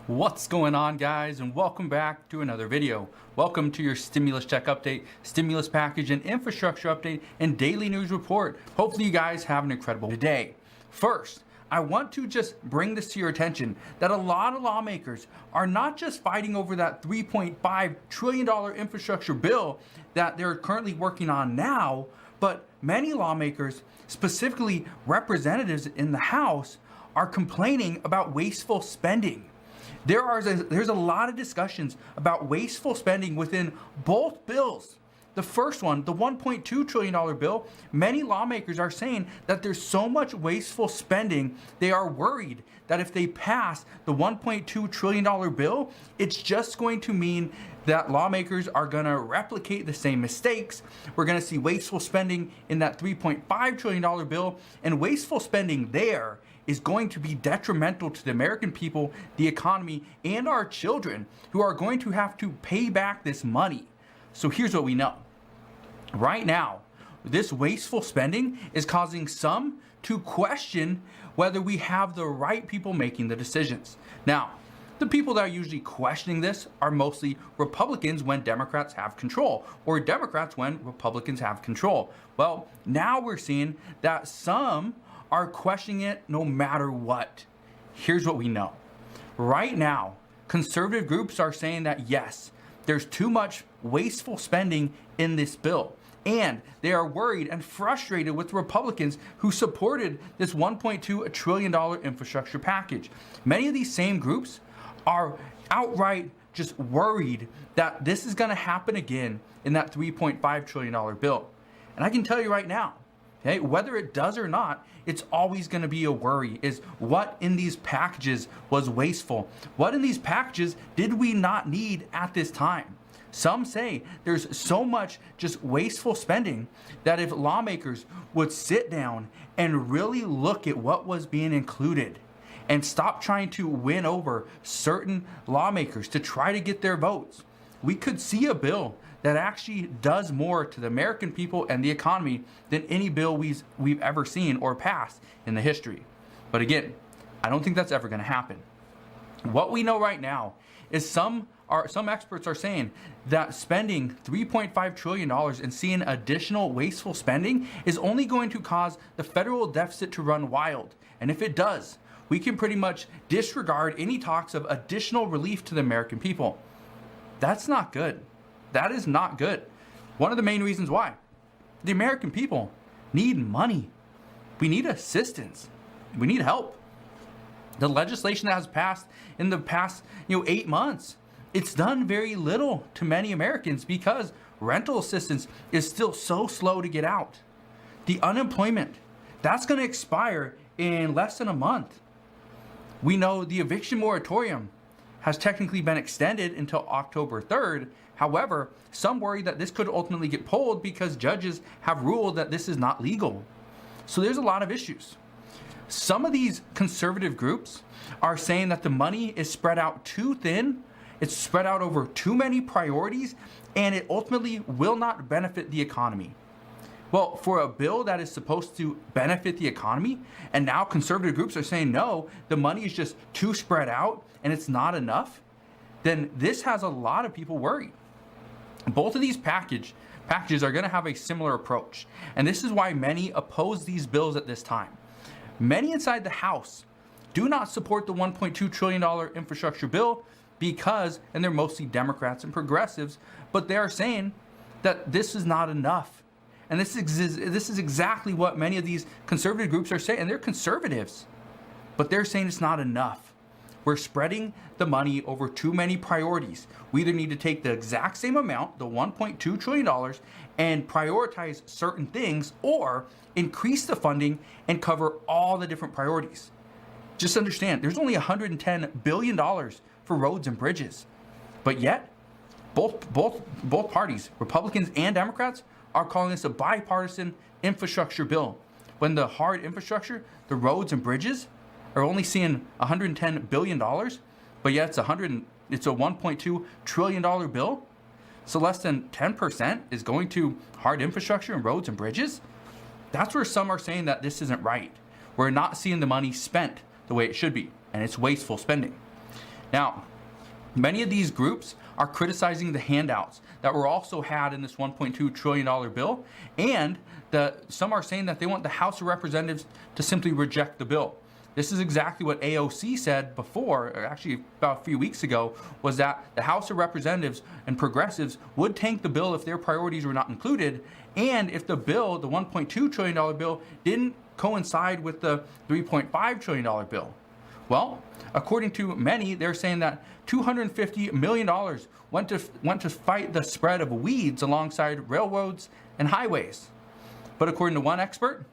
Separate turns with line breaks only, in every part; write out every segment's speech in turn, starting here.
What's going on, guys, and welcome back to another video. Welcome to your stimulus check update, stimulus package and infrastructure update, and daily news report. Hopefully you guys have an incredible day. First, I want to just bring this to your attention that a lot of lawmakers are not just fighting over that $3.5 trillion infrastructure bill that they're currently working on now, but many lawmakers, specifically representatives in the House, are complaining about wasteful spending. There's a lot of discussions about wasteful spending within both bills. The first one, the $1.2 trillion bill, many lawmakers are saying that there's so much wasteful spending, they are worried that if they pass the $1.2 trillion bill, it's just going to mean that lawmakers are going to replicate the same mistakes. We're going to see wasteful spending in that $3.5 trillion bill, and wasteful spending there is going to be detrimental to the American people, the economy, and our children who are going to have to pay back this money. So here's what we know. Right now, this wasteful spending is causing some to question whether we have the right people making the decisions. Now, the people that are usually questioning this are mostly Republicans when Democrats have control, or Democrats when Republicans have control. Well, now we're seeing that some are questioning it no matter what. Here's what we know. Right now, conservative groups are saying that yes, there's too much wasteful spending in this bill. And they are worried and frustrated with Republicans who supported this $1.2 trillion infrastructure package. Many of these same groups are outright just worried that this is going to happen again in that $3.5 trillion bill. And I can tell you right now, okay, whether it does or not, it's always going to be a worry, is what in these packages was wasteful? What in these packages did we not need at this time? Some say there's so much just wasteful spending that if lawmakers would sit down and really look at what was being included and stop trying to win over certain lawmakers to try to get their votes, we could see a bill that actually does more to the American people and the economy than any bill we've ever seen or passed in the history. But again, I don't think that's ever going to happen. What we know right now is some experts are saying that spending $3.5 trillion and seeing additional wasteful spending is only going to cause the federal deficit to run wild. And if it does, we can pretty much disregard any talks of additional relief to the American people. That's not good. That is not good. One of the main reasons why. The American people need money. We need assistance. We need help. The legislation that has passed in the past 8 months, it's done very little to many Americans because rental assistance is still so slow to get out. The unemployment, that's going to expire in less than a month. We know the eviction moratorium has technically been extended until October 3rd. However, some worry that this could ultimately get pulled because judges have ruled that this is not legal. So there's a lot of issues. Some of these conservative groups are saying that the money is spread out too thin, it's spread out over too many priorities, and it ultimately will not benefit the economy. Well, for a bill that is supposed to benefit the economy, and now conservative groups are saying no, the money is just too spread out and it's not enough, then this has a lot of people worried. Both of these packages are going to have a similar approach, and this is why many oppose these bills at this time. Many inside the House do not support the $1.2 trillion infrastructure bill because, and they're mostly Democrats and progressives, but they are saying that this is not enough. And this is exactly what many of these conservative groups are saying, and they're conservatives, but they're saying it's not enough. We're spreading the money over too many priorities. We either need to take the exact same amount, the $1.2 trillion, and prioritize certain things, or increase the funding and cover all the different priorities. Just understand, there's only $110 billion for roads and bridges. But yet, both parties, Republicans and Democrats, are calling this a bipartisan infrastructure bill. When the hard infrastructure, the roads and bridges, are only seeing $110 billion, but yet it's a $1.2 trillion bill. So less than 10% is going to hard infrastructure and roads and bridges. That's where some are saying that this isn't right. We're not seeing the money spent the way it should be, and it's wasteful spending. Now, many of these groups are criticizing the handouts that were also had in this $1.2 trillion bill, and some are saying that they want the House of Representatives to simply reject the bill. This is exactly what AOC said before, or actually about a few weeks ago, was that the House of Representatives and progressives would tank the bill if their priorities were not included, and if the bill, the $1.2 trillion bill, didn't coincide with the $3.5 trillion bill. Well, according to many, they're saying that $250 million went to fight the spread of weeds alongside railroads and highways. But according to one expert,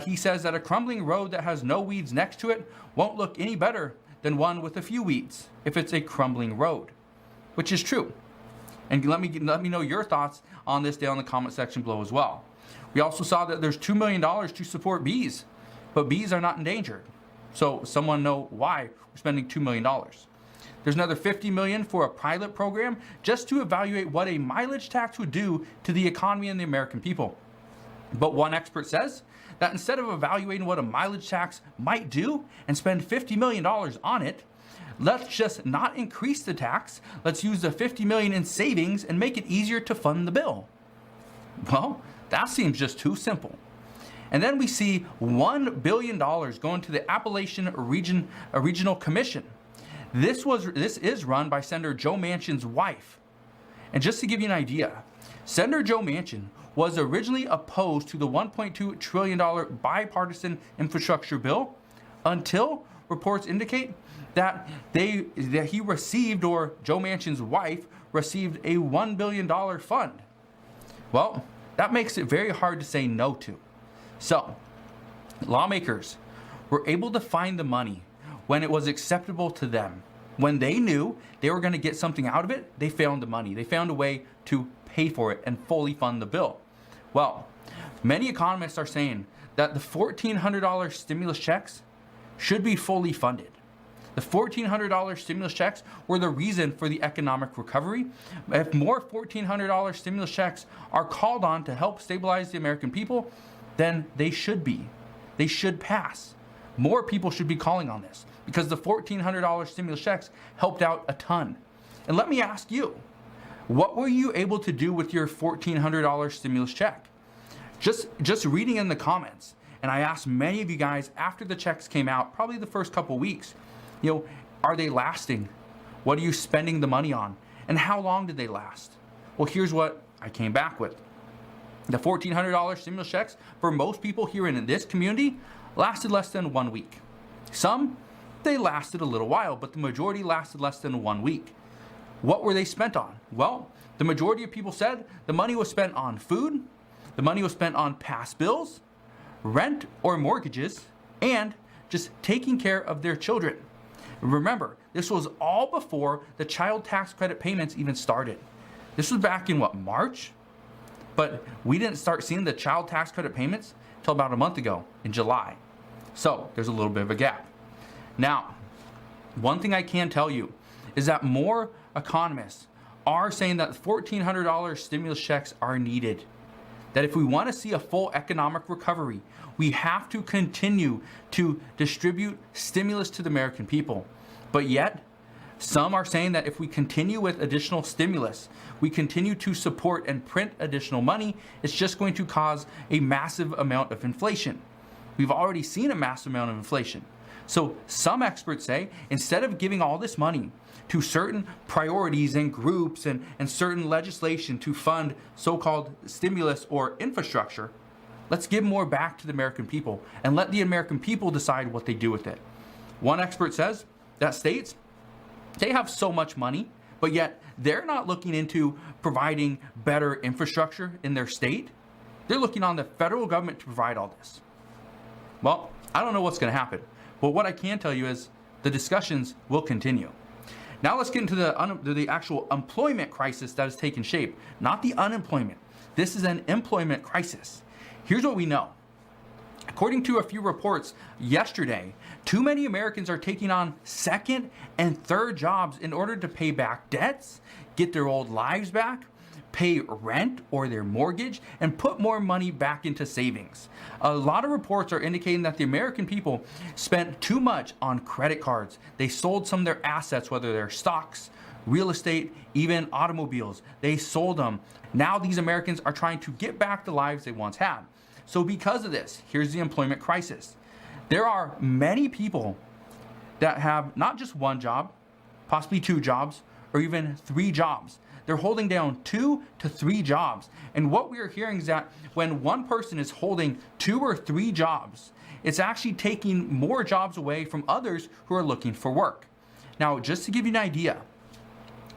he says that a crumbling road that has no weeds next to it won't look any better than one with a few weeds if it's a crumbling road, which is true. And let me know your thoughts on this down in the comment section below as well. We also saw that there's $2 million to support bees, but bees are not endangered. So someone know why we're spending $2 million. There's another $50 million for a pilot program just to evaluate what a mileage tax would do to the economy and the American people. But one expert says that instead of evaluating what a mileage tax might do and spend $50 million on it, let's just not increase the tax. Let's use the $50 million in savings and make it easier to fund the bill. Well, that seems just too simple. And then we see $1 billion going to the Appalachian Regional Commission. This is run by Senator Joe Manchin's wife. And just to give you an idea, Senator Joe Manchin was originally opposed to the $1.2 trillion bipartisan infrastructure bill until reports indicate that he received, or Joe Manchin's wife received, a $1 billion fund. Well, that makes it very hard to say no to. So, lawmakers were able to find the money when it was acceptable to them. When they knew they were going to get something out of it, they found the money. They found a way to pay for it and fully fund the bill. Well, many economists are saying that the $1,400 stimulus checks should be fully funded. The $1,400 stimulus checks were the reason for the economic recovery. If more $1,400 stimulus checks are called on to help stabilize the American people, then they should be. They should pass. More people should be calling on this because the $1,400 stimulus checks helped out a ton. And let me ask you, what were you able to do with your $1,400 stimulus check? Just reading in the comments, and I asked many of you guys after the checks came out, probably the first couple weeks, are they lasting? What are you spending the money on? And how long did they last? Well, here's what I came back with. The $1,400 stimulus checks for most people here in this community lasted less than 1 week. Some, they lasted a little while, but the majority lasted less than 1 week. What were they spent on? Well, the majority of people said the money was spent on food, the money was spent on past bills, rent or mortgages, and just taking care of their children. Remember, this was all before the child tax credit payments even started. This was back in March? But we didn't start seeing the child tax credit payments until about a month ago in July. So there's a little bit of a gap. Now, one thing I can tell you is that more economists are saying that $1,400 stimulus checks are needed. That if we want to see a full economic recovery, we have to continue to distribute stimulus to the American people. But yet, some are saying that if we continue with additional stimulus, we continue to support and print additional money, it's just going to cause a massive amount of inflation. We've already seen a massive amount of inflation. So some experts say, instead of giving all this money to certain priorities and groups and certain legislation to fund so-called stimulus or infrastructure, let's give more back to the American people and let the American people decide what they do with it. One expert says that states, they have so much money, but yet they're not looking into providing better infrastructure in their state. They're looking on the federal government to provide all this. Well, I don't know what's going to happen, but what I can tell you is the discussions will continue. Now let's get into the actual employment crisis that has taken shape, not the unemployment. This is an employment crisis. Here's what we know. According to a few reports yesterday, too many Americans are taking on second and third jobs in order to pay back debts, get their old lives back, pay rent or their mortgage, and put more money back into savings. A lot of reports are indicating that the American people spent too much on credit cards. They sold some of their assets, whether they're stocks, real estate, even automobiles. They sold them. Now these Americans are trying to get back the lives they once had. So because of this, here's the employment crisis. There are many people that have not just one job, possibly 2 jobs, or even 3 jobs. They're holding down 2 to 3 jobs. And what we are hearing is that when one person is holding 2 or 3 jobs, it's actually taking more jobs away from others who are looking for work. Now, just to give you an idea,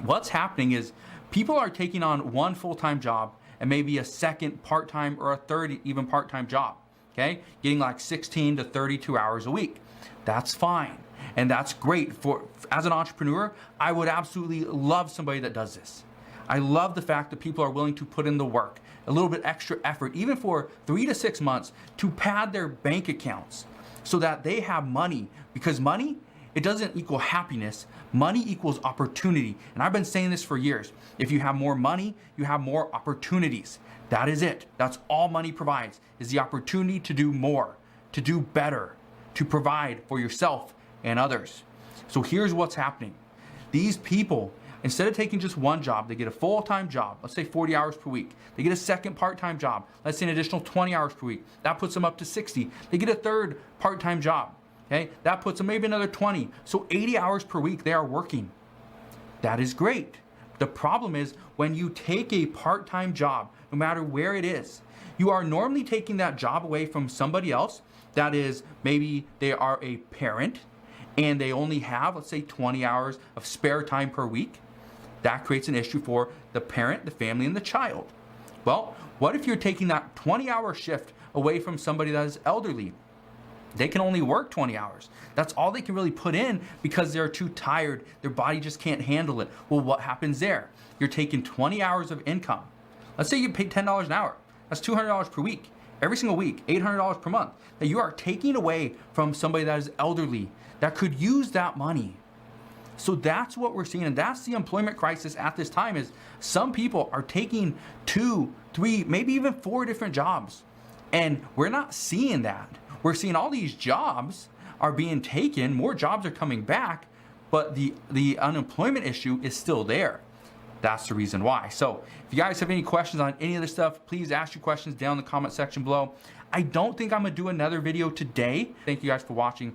what's happening is people are taking on one full-time job and maybe a second part-time or a third even part-time job, okay? Getting like 16 to 32 hours a week. That's fine. And that's great. As an entrepreneur, I would absolutely love somebody that does this. I love the fact that people are willing to put in the work, a little bit extra effort, even for 3 to 6 months, to pad their bank accounts so that they have money. Because money, it doesn't equal happiness. Money equals opportunity. And I've been saying this for years. If you have more money, you have more opportunities. That is it. That's all money provides, is the opportunity to do more, to do better, to provide for yourself and others. So here's what's happening. These people, instead of taking just one job, they get a full-time job, let's say 40 hours per week. They get a second part-time job, let's say an additional 20 hours per week. That puts them up to 60. They get a third part-time job, okay? That puts them maybe another 20. So 80 hours per week they are working. That is great. The problem is when you take a part-time job, no matter where it is, you are normally taking that job away from somebody else. That is, maybe they are a parent and they only have, let's say, 20 hours of spare time per week. That creates an issue for the parent, the family, and the child. Well, what if you're taking that 20-hour shift away from somebody that is elderly? They can only work 20 hours. That's all they can really put in because they're too tired. Their body just can't handle it. Well, what happens there? You're taking 20 hours of income. Let's say you pay $10 an hour. That's $200 per week. Every single week, $800 per month, that you are taking away from somebody that is elderly that could use that money. So that's what we're seeing, and that's the employment crisis at this time, is some people are taking 2, 3, maybe even 4 different jobs, and we're not seeing that. We're seeing all these jobs are being taken, more jobs are coming back, but the unemployment issue is still there. That's the reason why. So if you guys have any questions on any of this stuff, please ask your questions down in the comment section below. I don't think I'm gonna do another video today. Thank you guys for watching.